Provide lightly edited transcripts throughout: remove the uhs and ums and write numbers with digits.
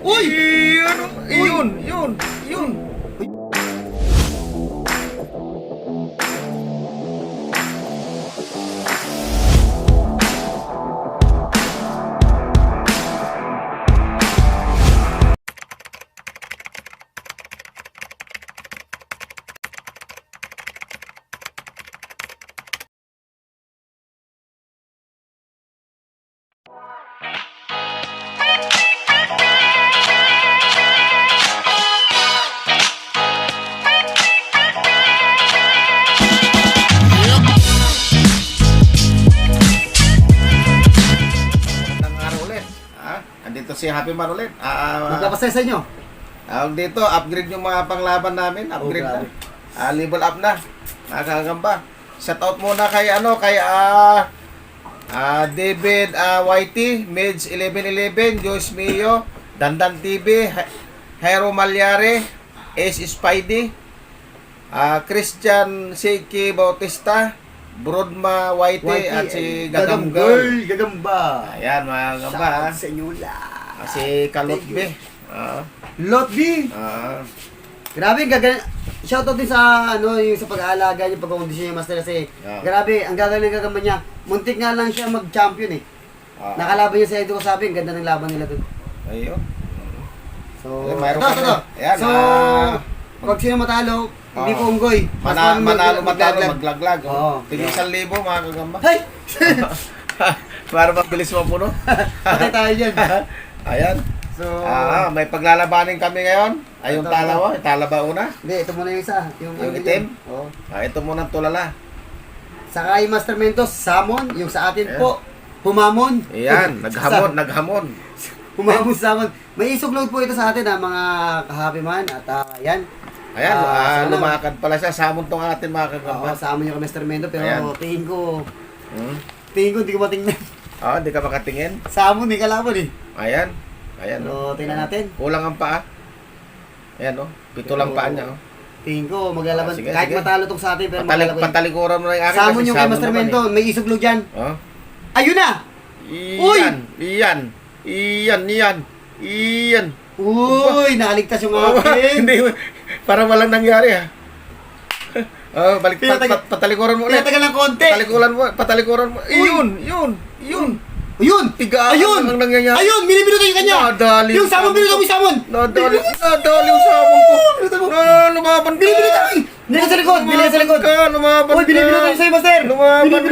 Uy! Yun. Magandang araw ulit. Andito si Happy Man ulit. Magkapasay sa inyo. Tawag dito, upgrade yung mga panglaban namin. Upgrade na. Level up na. Mga kagamba. Shoutout muna kay David YT, Mids 1111, Joyce Mio, Dandan TV, Hero Malyare, Ace Spidey, Christian Seiki Bautista, Brodma YT, at si Gagam Girl. Gagamba. Ayan mga kagamba. Shoutout sa inyo lahat. Si Kalotbe. Lot B. Grabe, shoutout din sa yung sa pag-aalaga niya, pagkakondisyon niya, Master, kasi grabe, ang gagaling ng gagamba niya. Muntik nga lang siya mag-champion eh. Nakalaban niya sa Edo Kasabi, ang ganda ng laban nila dun. Ayun. So, mayroon ito. kami. Ayan, So, pag sino matalo, hindi po unggoy. Manalo, maglaglag. Oo. Tigil 1,000 mga kagamba. Hay! Para mabilis mapuno. Patay tayo dyan. Ayan. So, May paglalabanin kami ngayon. Ay, yung talawa. Yung talaba una. hindi, ito muna yung isa. Yung itim? Oo. Ito muna ang tulala. Saka yung Master Mentos, Samon. Yung sa atin po, Humamon. Ayan. Naghamon. Humamon Samon. May isuglog po ito sa atin, mga ka-Happy Man. At yan. Ayan. Sana- Lumakad pala siya. Samon tong atin mga Oo, kagamba. Samon yung Master Mentos. Pero Ayan. tingin ko, Hmm? hindi ko matingnan. Hindi ka makatingin. Samon, may kalaban eh. Ayan. So, tingnan natin. Kulang ang paa. Ayan, 7 lang paa niya. Tingin ko, maglalaban. Sige, Kahit sige. matalo tong sa atin, pero maglalaban. Patalikuran mo na yung akin. Samon kasi yung kay Samon Master naman Mentos. May isuglog dyan. Oh. Ayun na! Iyan. Uy, nakaligtas yung akin. Hindi, parang walang nangyari ha. Balik patalikuran mo ulit. Pinatagal ng konti. Patalikuran mo. Yun. Ayun! Tigaan Ayun! ang nangyayari. Ayun! Binibinutan yung kanya! Nadali Yung Samon, binutan mo yung Samon! Nadali yung sabon ko. Binutan mo! Lumaban ka. Binibinutan! Binili sa likod! Binili sa likod! Lumaban Uy, binibinutan yung sa'yo, Master! Lumaban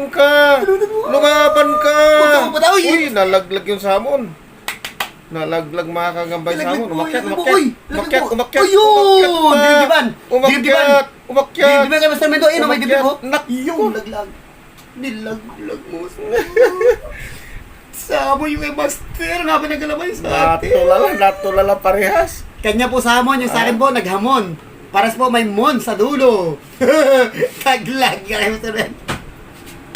ka. Punta ko pa daw, Uy, nalaglag yung samon. Nalaglag mga kagambay samon. Umakyat. Ayun! Dinibdiban! Umakyat. Dinibdiban kay Master Mendo. Ayun, may dibdib ko. Nakyo. Laglag. Nilaglag mo. Samon yung kay Master. Nga ba naglalabay sa atin? Natulala parehas. Kanya po Samon, yung sa akin po, naghamon. Paras po may mon sa dulo. Taglag kay Master Mendo.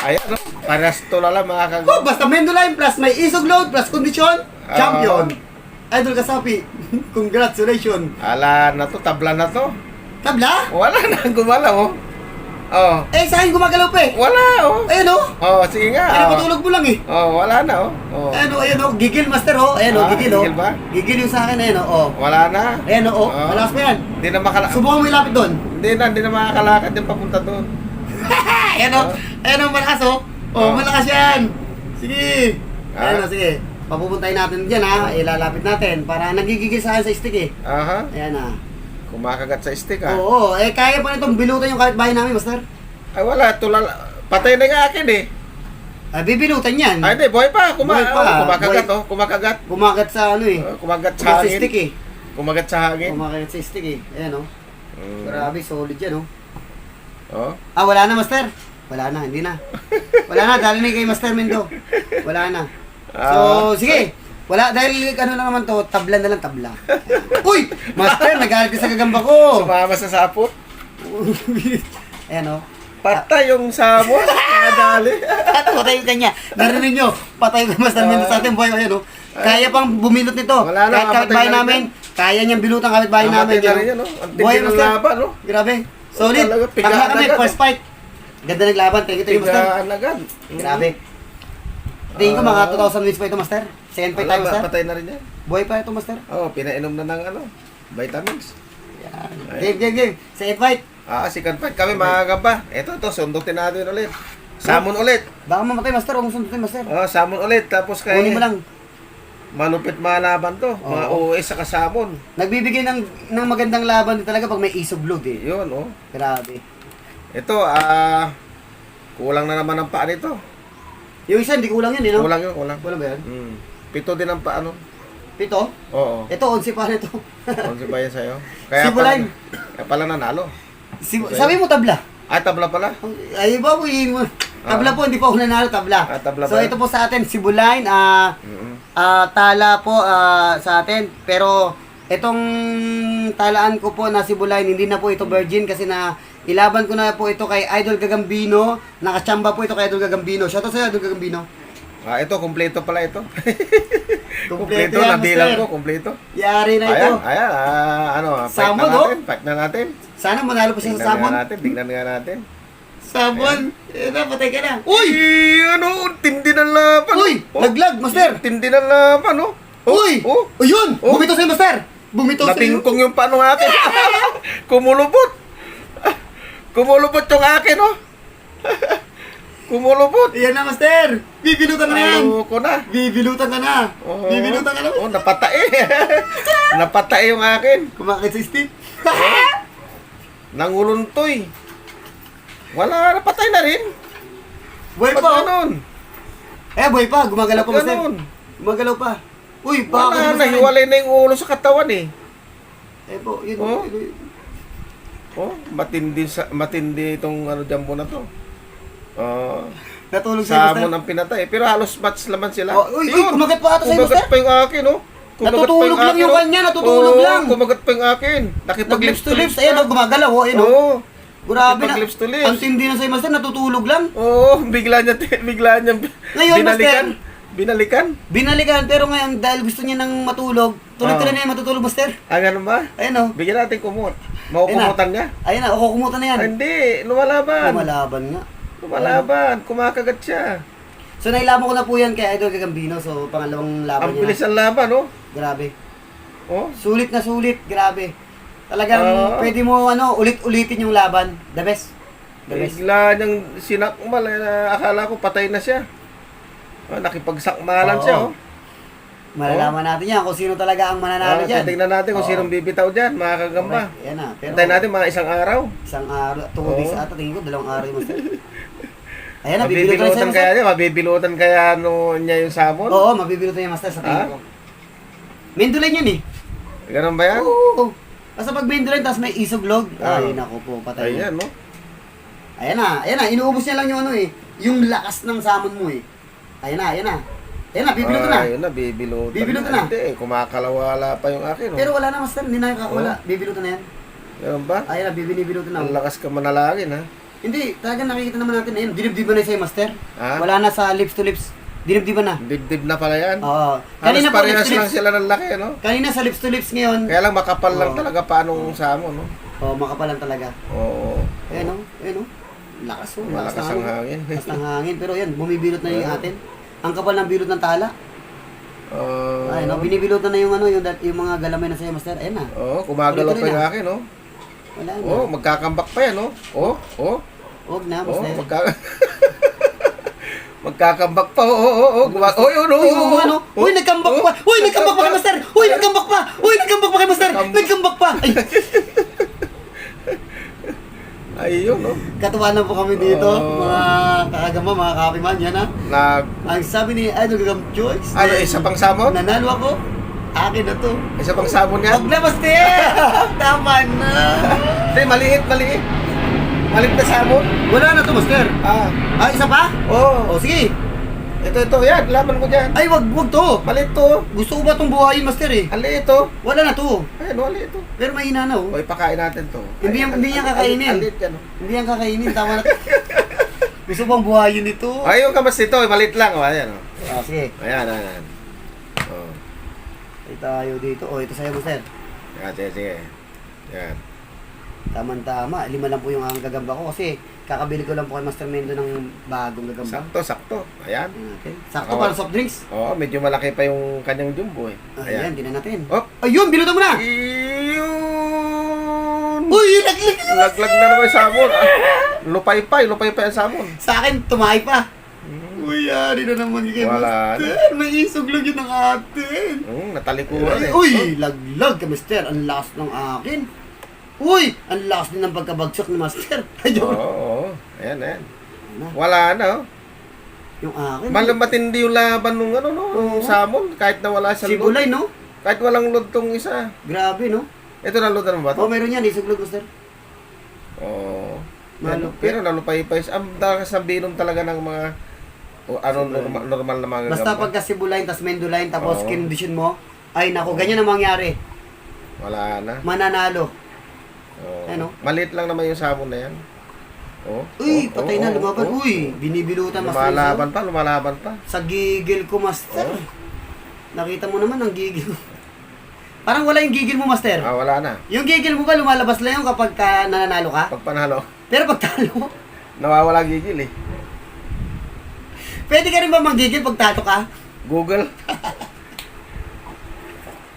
Ayan, parehas tulala mga kagambay. Oh, basta Mendo line plus may isog load plus kondisyon. Champion. Idol Kasapi. Congratulations. Ala na to, tabla na to. Tabla? Wala na, gumalaw oh. Sa akin gumagalaw pa eh. Wala Ayan o. Sige nga. Pinapatulog mo lang eh. Wala na Ayan o. Gigil Master o. Ayan o, gigil o. Gigil ba? Gigil yung sa akin. Ayan o. Wala na. Ayan o. Malakas pa yan. Hindi na makalakad. Subukan mo ilapit doon. Hindi na makakalakad din papunta doon. Ayan o. Ayan o, malakas o. Malakas yan. Sige. Ayan o, sige. Papupuntahin natin dyan ha. Ilalapit natin. Para nagigigil sa akin sa stick eh. Aha. Ayan ha. Kumakagat sa stick ha. Oo. Kaya pa nitong bilutan yung kapitbahay namin, Master. Ay wala, tulala. Patay na yung akin eh. Bibilutan yan. Ay hindi, buhay pa. Buhay pa. Kumakagat Kumakagat. Kumagat sa ano eh. Kumagat sa Kumagat sa hangin. stick eh. Kumagat sa hangin. Kumagat sa stick eh. Ayan o. Grabe, solid yan o. Wala na, Master. Wala na, hindi na. Wala na, dahil na kay Master Mendo. Wala na. So, sige. Wala, dahil ano lang naman to, tabla na lang, tabla. Uy! Master, nagalit ka sa gagamba ko. Sumama sa sapot. Ayan o. Patay yung samon. Nadali. Patay yung kanya. Narinig nyo, patay yung Master Mendo sa ating buhay. Ayan o. Kaya pang bumilot nito. Wala na, kahit kapitbahay namin, kaya niyang bilutan kapitbahay namin. Namatay na rin yan, no? Ang tindi ng laban, no? Grabe. Solid. Talaga, pigaan Tangla kami, agad, first fight. Ganda naglaban. Thank you, Master. Agad. Grabe. Tingin ko mga 2,000 wins pa ito, Master. Second fight tayo, Master. Patay na rin yan. Buhay pa ito, Master. Oo, pinainom na ng vitamins. Yan. Game. Second fight. Second fight kami mga gamba. Ito, sundutin natin ulit. Samon ulit. Baka mamatay, Master. Huwag mo sundutin, Master. Samon ulit. Tapos kay... Kunin mo lang. Malupit mga laban to. Mga OS sa kasamon. Nagbibigay ng magandang laban din talaga pag may isog blood eh. Yun, oh. Grabe. Ito, kulang na naman ang paa nito. Yung isa, hindi kulang yun, eh, no? Kulang yun, kulang. Kulang ba yan? 7 din ang paa, no? 7? Oo. Ito, 11 pa na ito. 11 ba yan sa'yo? Sibulan. Kaya pala nanalo. Sabi mo tabla. Tabla pala? Ay, ba po yung... Tabla po, hindi pa ako nanalo, tabla. Tabla so, ba? ito po sa atin, Sibulain, tala po sa atin. Pero, itong talaan ko po na Sibulain, hindi na po ito virgin kasi na ilaban ko na po ito kay Idol Gagambino. Nakachamba po ito kay Idol Gagambino. Shoutout sa'yo, Idol Gagambino. Ito, kumpleto pala ito. Kumpleto Kumpleto, yan, nabilang Master. ko, kumpleto. Yari na ito. Ayan, Samon, oh. Fight na natin. Sana manalo po siya sa Samon. Tingnan nga natin. Samon, patay ka na. Uy! Tindi ng laban. Uy! Naglag, Master. Tindi ng laban, oh. Uy! Oh! Ayun! Bumito sa'yo, Master! Bumito sa'yo. Natingkong yung paano akin. Kumulupot. Kumulupot yung akin, oh. Kumulupot. Iyan na, Master! Bibilutan ka na yan! Ayoko na. Bibilutan ka na! Oo. Bibilutan ka na! Napatay. Napatay yung akin. Kumakit sa Steve. Nanguluntoy. Wala, napatay na rin. Buhay Ba't pa! oh. ganun? Buhay pa! Gumagalaw pa, Ba't Master! ganun? Gumagalaw pa! Uy, Wala, baka nahiwalay na yung ulo sa katawan eh. Po, yun. Oh. Matindi itong jumbo na to. Natulog sa'yo, Master. Samon ang pinatay. Pero halos match naman sila. Uy, kumagat pa ata sa'yo, Kumagat Master! pa yung akin, oh. Natutulog lang yung kanya, natutulog lang. Kumagat pa yung akin. Nag-lips to lips, ayan, gumagalaw, ayan, Oo. Grabe na. Nakipag-lips to lips. Ang tindi na sa'yo, Master, natutulog lang. Oo, bigla niya Ngayon, binalikan. Master. Binalikan? Binalikan, pero ngayon, dahil gusto niya nang matulog, tuloy-tuloy na yan matutulog, Master. Ganun ba? Ayan, oh. Bigyan natin kumot. Makukumutan niya? Ayan na, kukumutan na yan. Hindi, lumalaban. Lumalaban nga. Lumalaban, kumakagat siya. So, nailaban ko na po yan kay Idol Gagambino. So, pangalawang laban Ang niya. bilis ang laban, oh. Grabe. Oh. Sulit na sulit, grabe. Talagang pwede mo ulit-ulitin yung laban. The best. The best. Bigla niyang sinakmal. Akala ko patay na siya. Nakipagsakmalan siya, oh. Malalaman natin yan kung sino talaga ang mananalo dyan. Tignan natin kung sinong bibitaw dyan, mga kagamba. Okay. Yan na. Pero, Hintayin natin mga isang araw. Isang araw. 2 days ata. Tingin ko, 2 araw yung Master. Ayan na, Mabibilutan kaya niya? Mabibilutan kaya niya yung samon? Oo, mabibilutan niya, Master, sa tingin ko. Mendulain yun eh. Ganun ba yan? Oo. Basta pag Mendulain, tapos may isoglog. Ay, naku po, patay. Ayan, no? Ayan na. Inuubos niya lang yung yung lakas ng samon mo eh. Ayan na. Bibilutan na. Ayun na, bibilutan. Bibilutan na. Hindi, kumakalawala pa yung akin, oh. Pero wala na, Master, hindi na kakawala. Bibilutan na yan. Ganun ba? Ayan na, binibilutan na. Ang lakas ka manalangin, ha? Hindi, talagang nakikita naman natin na yun. Dinibdiban na sa'yo, Master. Ha? Wala na sa lips to lips. Dinibdiban na. Dibdib na pala yan. Oo. Halos Kanina po, lips parehas to lang lips. sila ng laki, no? Kanina sa lips to lips ngayon. Kaya lang makapal lang Oo. talaga paanong samon, no? Makapalan talaga. Oo. Ayan o. Lakas o. Malakas ang hangin. Lakas ng hangin. Pero yan, bumibilot na yung atin. Ang kapal ng bilot ng tala. Ayun o, binibilutan na yung yung mga galamay na sa'yo, Master. Ayan na. Kumagalaw pa Tuloy-tuloy yung na. akin, no? Wala na. Magkakambak pa yan, no? Huwag na, Master. Magkakambak pa, yun. Uy, nagkambak pa! Uy, nagkambak pa kay Master! Uy, nagkambak pa! Uy, nagkambak pa kay Master! Nagkambak pa! Ay, Ayun, no? katuwa na po kami dito, mga kakagama, mga kapiman, yan ha. Ang sabi ni Idol Gagam Joyce, Isa pang samon? nanalo ako, akin na to. Isa pang samon yan? Huwag na, Master! Tama na! Hindi, maliit. Maliit na samon? Wala na to, Master. Isa pa? Oo. Sige. Ito, yan. Laman ko dyan. Ay, wag to. Maliit to. Gusto ko ba itong buhayin, Master eh? Ang liit to. Wala na to. Ayun, maliit to. Pero mahina na oh. Ipakain natin to. Hindi yan kakainin. Ang liit yan, oh. Hindi yan kakainin, tama na to. Gusto bang buhayin ito? Ayun ka mas ito, maliit lang. Ayan, oh. Sige. Ayan. Ay tayo dito. Ito sa'yo, Master. Sige. Yan. Tama-tama. 5 lang po yung ang gagamba ko kasi Kakabili ko lang po kay Master Mendo ng bagong gagamba. Sakto, sakto. Ayan. Okay. Sakto para soft drinks. Oo, medyo malaki pa yung kanyang jumbo eh. Ayan, di na natin. Oh! Ayun, binutan mo na! Iyun! Uy, laglag! Laglag na naman yung samon. Lupay-pay ang samon. Sa akin, tumahay pa. Uy, yari na naman kay Wala Master. May isog lang yun ng atin. Natalikuran eh. Uy, laglag kay Master. Ang lakas ng akin. Uy, ang lakas din ng pagkabagsak ni Master. Oo. Ayan. Wala na oh. Yung akin. Matindi yung laban nung Oo. samon. Kahit na wala sa Si load. Bulay, no? Kahit walang load tong isa. Grabe, no? Ito na loadan mo ba Oh, ito? meron yan. Isog lang, Master. Oo. Malupit. Pero nalupay-pay. Ang dakas ng binom talaga ng mga normal na mga Basta gagamba. pagka Cebuline, tas Mendolain, tapos Oo. kinondisyon mo, ay naku, ganyan ang mangyari. Wala na. Mananalo. Oo. Ano? Maliit lang naman yung sabon na yan. Uy, patay na, lumaban. Uy, binibilutan, Master. Lumalaban pa. Sa gigil ko, Master. Oo. Nakita mo naman ang gigil mo. Parang wala yung gigil mo, Master. Wala na. Yung gigil mo ba lumalabas lang yung kapag nananalo ka? Pag panalo, Pero pag talo, nawawala gigil eh. pwede ka rin ba manggigil pag tato ka? Google.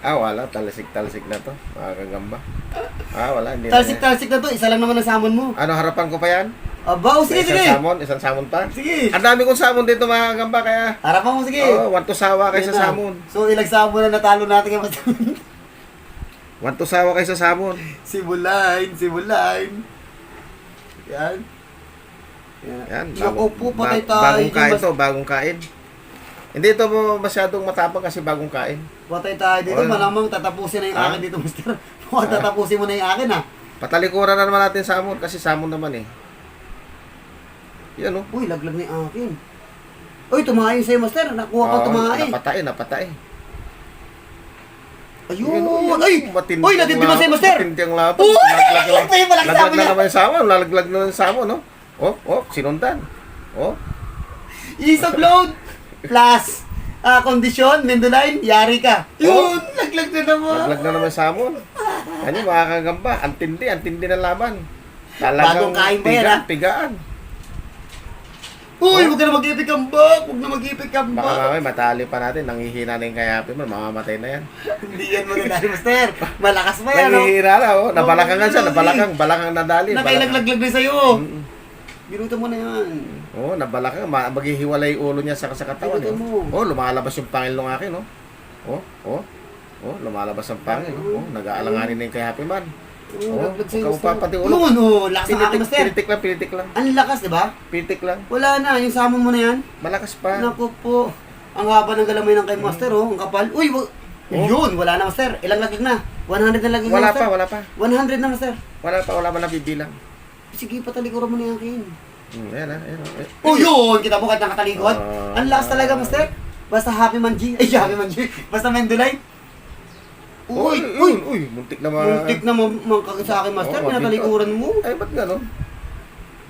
Wala. Talsik na to. Mga kagamba. Wala. Hindi na yan. Talsik-talsik na to, isa lang naman ang samon mo. Ano, harapan ko pa yan? Aba, sige, May sige. Isang samon pa. Sige. Ang dami kong samon dito mga kagamba kaya. Harapan mo, sige. Want to sawa kaysa Yun na. samon. So, ilang samon na natalo natin kay Master. Want to sawa kaysa samon. Sibulain. Yan. Yan. Naku po, patay tayo. Bagong kain to, bagong kain. Hindi ito masyadong matapang kasi bagong kain. Patay tayo dito, Oh, malamang tatapusin na yung akin dito, Master. Mukhang tatapusin mo na yung akin, ha? Patalikuran na naman natin samon kasi samon naman eh. Yan oh. Uy, laglag na yung akin. Uy, tumahay sa'yo, Master. Nakuha ka tumahay. Napatay. Ayun. Yun, Ay! matindi Uy, ang natindi mo sa'yo, laban, Master. Matindi ang laban. Uy! Laglag Ay, malaki na sabi niya. naman yung samon. Lalaglag na yung samon, no? Sinundan. Isog load. Plus, kondisyon, Mendolain, yari ka. Yun, laglag na naman. Laglag na naman yung samon. Ano yung mga kagamba? Antindi ng laban. Bagong kain pa yan, ha? Pigaan. Uy, huwag ka na mag-ipik kambak. Huwag na mag-ipik Baka kambak. mamaya matali pa natin. Nanghihina na yung kay Happy Man. Mamamatay na yan. Hindi yan magandali, Master. Malakas pa yan, no? Nanghihina na, Nabalakangan siya. Balakang nadali. Nakailaglag na sa'yo. Mm. Binutan mo na yan. Nabalakang. Maghihiwalay yung ulo niya sa katawan. Binutan mo. Lumalabas yung pangil ng akin, lumalabas ang pangil. Nag-aalanganin na yung kay Happy Man. Laglag sa'yo, Ikaw Master. pa pati ulo. Yun, lakas ng akin, Master. Pinitik lang. Ang lakas, di ba? Pinitik lang. Wala na, yung samon mo na yan. Malakas pa. Naku po. Ang haba ng galamay ng kay Master, Ang kapal. Uy, yun, wala na, Master. Ilang laglag na? 100 na laglag na, Master. Wala pa. 100 na, Master. Wala pa nabibilang. Sige, patalikuran mo na yung akin. Ayan. Yun! Kita mo kahit nakatalikod. Ah. Ang lakas talaga, Master. Basta Happy Man G. Ay, Happy Man G. Basta Mendolay. Uy! Muntik na Muntik na mangkakit sa akin, Master. Pinatalikuran mo. Ay, ba't gano'n?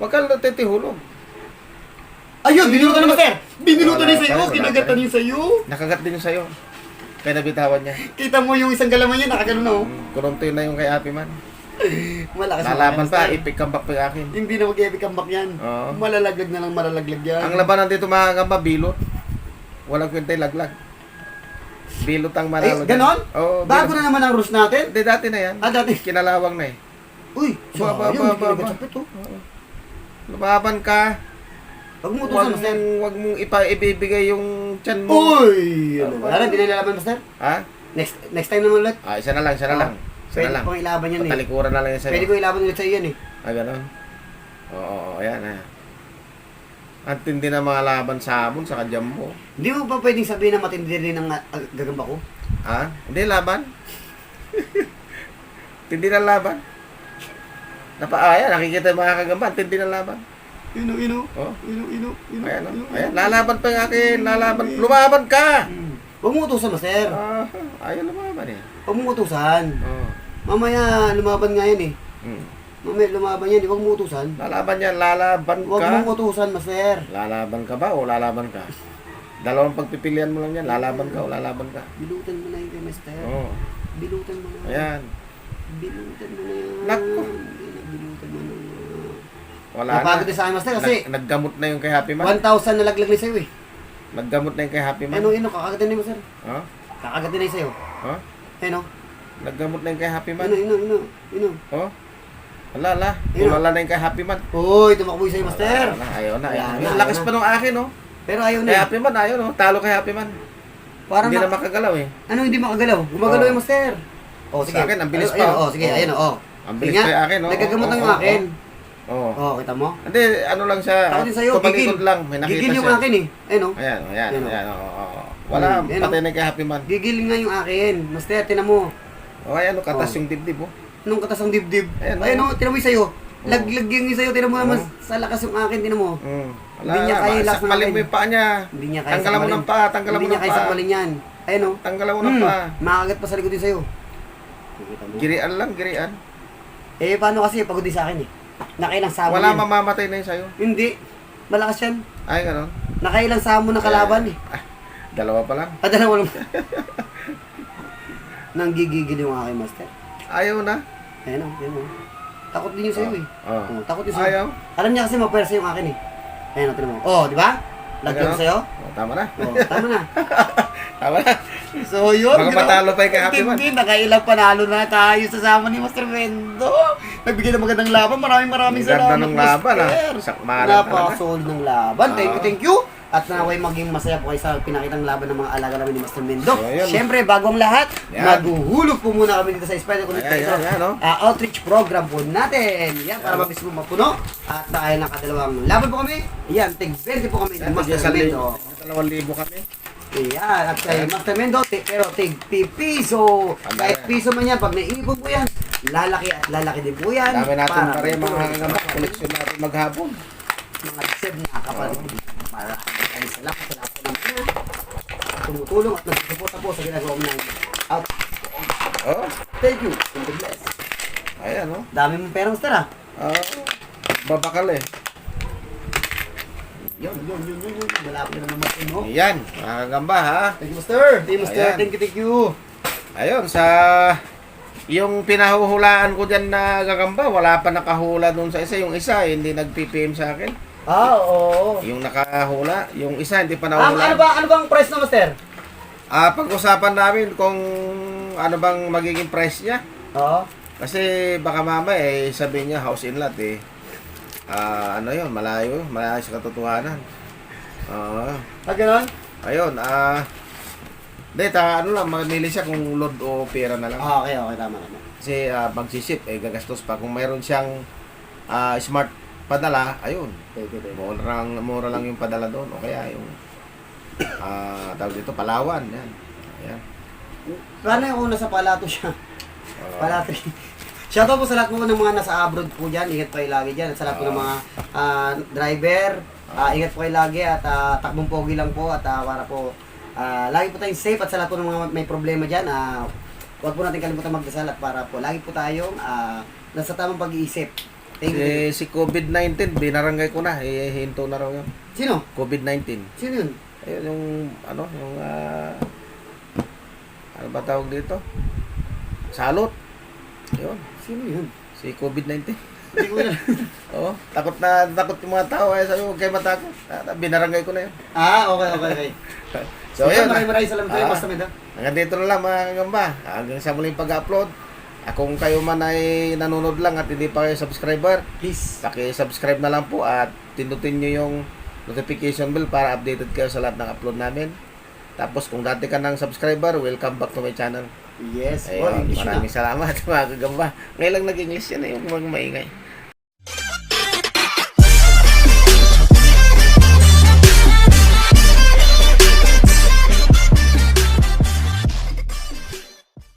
Huwag ka natitihulog. Ayun! Binilutan na, Master! Binilutan Wala niya sa'yo! pa, Kinagatan niya sa'yo! Nakagat din yung sa'yo. Kaya nabitawan niya. Kita mo yung isang galamay niya, nakagano na, Kuruntoy na yung kay Happy Man. Malakas na Lalaban Master. pa, ipik comeback pa yung akin. Hindi na mag-epic comeback yan. Oo. Malalaglag na lang malalaglag yan. Ang labanan dito mga kamba, bilot. Walang kwentay laglag. Bilot ang manalo. Ganon? Oo. Bago na naman ang rules natin. Hindi, dati na yan. Dati. Kinalawang na eh. Uy, Ba. Sapit, oh. Lumaban ka. Huwag mo utusan, Master. Huwag mong ibibigay yung tiyan mo. Uy! Wala na, hindi na ilalaban, Master. Ha? Next time naman ulit. Isa na lang. Isa na Pwede lang. pang ilaban yan eh. Patalikuran na lang yan sa'yo. Pwede ko ilaban ulit sa'yo yan eh. Ganon? Oo, ayan. Ang tindi na mga laban sabon sa Jumbo. Hindi mo pa pwedeng sabihin na matindi rin ang gagamba ko? Ha? Hindi laban. Tindi na laban. Nakikita yung mga kagamba, tindi na laban. Ino. Oh. Ino. Ayan, lalaban pa yung akin, lalaban. Lumaban ka! Huwag mo utusan, Master. Ayaw lumaban eh. Huwag mo utusan. Oh. Mamaya, lumaban nga yan eh. Hmm. Mamaya, lumaban yan eh. Huwag mo utusan. Lalaban yan, lalaban Huwag ka. mo utusan, Master. Lalaban ka ba o lalaban ka? Dalawang pagpipilian mo lang yan, lalaban ka o lalaban ka. Bilutan mo na yun kay Master. Oo. Bilutan mo na. Ayan. Bilutan mo na yan. Nako. Bilutan mo na yan. Wala Napagod na. din sa akin, Master, kasi Naggamot na yung kay Happy Man. 1,000 nalaglag na sa'yo eh. Naggamot na yung kay Happy Man. Ano, kakagatin na mo, sir. Oh? Kakagatin na sa'yo. Oh? Ano? Naggamot na yung kay Happy Man. Ino. Oh? Wala. Ayun. Wala na yung kay Happy Man. Uy, tumakbo yung sa'yo, Master. Wala na, ayaw na. Wala na, Yung lakas ayaw pa nung akin, oh. Pero ayaw na Kay eh. Happy Man, ayaw, no? Talo kay Happy Man. Parang Hindi na makagalaw, eh. Ano, hindi makagalaw? Gumagalaw Oo. yung Master. Oh, sige. Sa akin, ang bilis Ayun, pa, oh. sige, Oo. ayun, oh. Ang bilis Sige pa nga, yung akin, oh. nagagamot Oo, lang yung oo, akin. Oo. Oh, kita mo? Hindi, ano lang siya. Ako din sa'yo, tumalikod gigil. lang. May nakita Gigil yung siya. akin eh. Ayun, oh. Ayan. Ayun, oh. Oo. Wala, Ayun, patay oh. na kay Happy Man. Gigil nga yung akin. Master, tinan mo. O, ayan, katas Oh. yung dibdib, oh. Nung katas ang dibdib. Ayan, Ayun, oh. oh, tinan mo yung sa'yo. Oh. Laglag yung sa'yo, tinan mo naman Oh. sa lakas yung akin, tinan mo. Wala, Hindi niya kaya yung lakas ng sakmalin akin. mo yung paa niya. Hindi niya kaya Tanggalan mo sakmalin. ng paa, tanggalan mo Hindi niya ng kaya paa. sakmalin yan. Ayun, oh. Tanggalan mo ng paa. Makagat pa sa likod din sa'yo. Nakita mo? Girian lang, girian. Eh, paano kasi pagod din sa akin eh. Nakailang sabon Wala, yan. mamamatay na yun sa'yo. Hindi. Malakas yan. Ay, ganon. Nakailang sabon na kalaban eh. Dalawa pa lang. Dalawa lang. Nang gigigil yung aking master. Ayaw na. Ayun o, yun o. Takot din yung sa'yo eh. Oh. Oh, takot yung sa'yo. Ayaw. Alam niya kasi mapwersa yung akin eh. Ayun o, tinan mo. Oh, di ba? Lagyan Ganon. sa'yo. Oh, tama na. Oh, tama na. Tama na. So yun. Baka matalo pa yung kay Happy Man. Hindi, nakailang panalo na tayo sa sama ni Master Mendo. Nagbigay ng magandang laban. Maraming Ang salamat, ganda ng laban, Master. Sakmaran talaga. Napaka-solid ng laban. Thank Oo. you. At naway maging masaya po kayo sa pinakitang laban ng mga alaga namin ni Master Mendo. So, yun. Siyempre, bago ang lahat, Yan. maghuhulog po muna kami dito sa Spider Connect Ayan, oh. outreach program po natin. Yan, para Yan. mabilis po mapuno. At dahil nakadalawang laban po kami, yan, tig 20 po kami ni Master Mendo. 2,000 kami. Yan, at kay Master Mendo, pero tig piso. Kahit piso man yan, pag naipon po yan, lalaki at lalaki din po yan. Dami natin para pa rin mga may ngambak. Koleksyon natin maghapon. mga save na kapatid. Para ay salamat sa lahat ng mga tumutulong at nagsusuporta po sa ginagawa mo ng out. Oh, Thank you. And God bless. ayan, oh. Dami mong pera, Master, ah. Babakal eh. Yun. Malapit na naman Master, no? Ayan, mga kagamba ha. Thank you, Master. Thank you, Master. Ayan. Thank you. Ayun, sa yung pinahuhulaan ko dyan na gagamba, wala pa nakahula dun sa isa. Yung isa, hindi nag-PPM sa akin. Ah, oo. Yung nakahula, yung isa, hindi pa Ano nahula. bang price na, Master? Pag-usapan namin kung ano bang magiging price niya. Oo. Kasi baka mama sabihin niya house in lot eh. Ano yun, malayo sa katotohanan. Ganun? Ayun, ano lang, mamili siya kung load o pera na lang. Okay, tama. Kasi magsisip, gagastos pa. Kung mayroon siyang smart padala, ayun. Thank you. Mura lang yung padala doon. O kaya yung, tawag dito, Palawan. Yan. Ayan. Paano yung kung nasa Palato siya? Palato. Shoutout po sa lahat po ng mga nasa abroad po dyan. Ingat po kayo lagi dyan. At sa lahat po ng mga driver. Ingat po kayo lagi. At takbong pogi lang po. At para po lagi po tayong safe. At sa lahat po ng mga may problema dyan. Huwag po natin kalimutan magdasal. At para po lagi po tayong nasa tamang pag-iisip. Thank you. Si COVID-19, binarangay ko na. Hinto na raw yun. Sino? COVID-19. Sino yun? Ayun, yung, ano ba tawag dito? Salot. Ayun, Sino yun? si COVID-19. Hindi ko yun. Oo, takot yung mga tao. Sabi ko, huwag kayo matakot. Binarangay ko na yun. Okay. So, yun. Maraming salamat kayo, Master Mendo. Hanggang dito na lang mga kagamba. Hanggang sa muling pag-upload. Kung kayo man ay nanonood lang at hindi pa kayo subscriber, Please. paki-subscribe na lang po at pindutin nyo yung notification bell para updated kayo sa lahat ng upload namin. Tapos kung dati ka ng subscriber, welcome back to my channel. Yes. Ayun, English na. maraming salamat mga kagamba. Ngayon lang nag-English yan yung mga maingay.